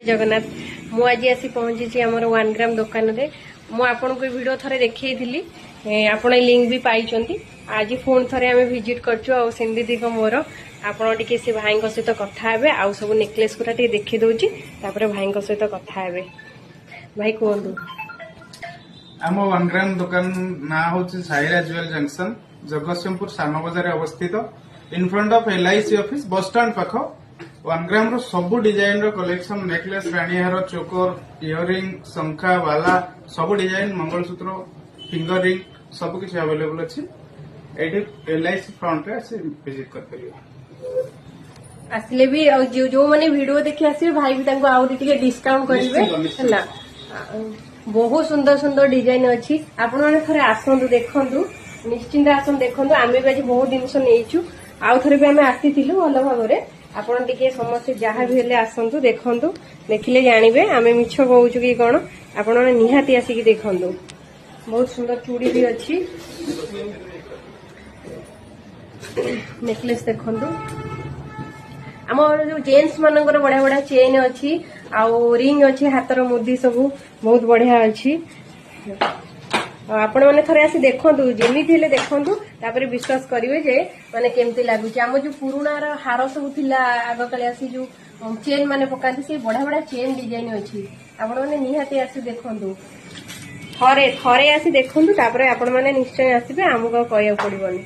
जगन्नाथ मु आज आसी पहुंची आमर 1 ग्राम दुकान रे मु आपन को वीडियो थरे देखै थिली आपण लिंक भी पाई आज फोन थरे आमे विजिट करछु आ सिंधी दी को मोर आपण टिके से भाई को सहित कथा हेबे आ सब नेकलेस गुरा टिके देखि दउची तापर भाई को सहित कथा हेबे भाई कोंदु आम 1 ग्राम दुकान ना होची साइरा ज्वेल जंक्शन जगतसिंहपुर सानो बाजार अवस्थित in front of LIC office bus stand पाख 1 ग्राम रो सब डिजाइन रो कलेक्शन नेकलेस रानीहार चोकर इयरिंग शंखा वाला सब डिजाइन मंगलसूत्र फिंगर रिंग सब किसी अवेलेबल अछि एडी LIC फ्रंट रे से विजिट कर परियो आसले भी जो माने वीडियो देखि आसी भाई भी तांको आउरी टिके डिस्काउंट करिवे हला बहुत सुंदर सुंदर डिजाइन अछि आपण माने थरे आसंतु देखंतु निश्चिंत आसन देखंतु आमे भी आज बहुत दिनस नेइछु आउ थरे भी आमे आसीथिलु भलो भाबरे आपण टिके समस्त जहाँ भी हेले आसंतु देखंतु देखिले जानिबे आमे मिछ कहउछु कि कोन आपण माने निहाती आसी कि देखंतु बहुत सुंदर चूड़ी भी अछि नेकलेस देखंतु आमर जो जेंट्स मानकर बढ़िया बढ़िया चेन अच्छी आउ रिंग अच्छी हाथर मुदी सब बहुत बढ़िया अच्छी आपण मैंने थरे आसी देखंतु जेमिति हेले देखंतु तापर विश्वास करिवे जे माने केमती लागुची आम जो पुराना हार सब थिला आग काले आसी जो चेन माने पकाती से बढ़िया बढ़िया चेन डिजाइन अच्छी आपण माने निहाती आसी देखंतु थरे थरे आसी देखंतु तापर आपण माने निश्चय आसीबे हमको कहया पड़िबनी।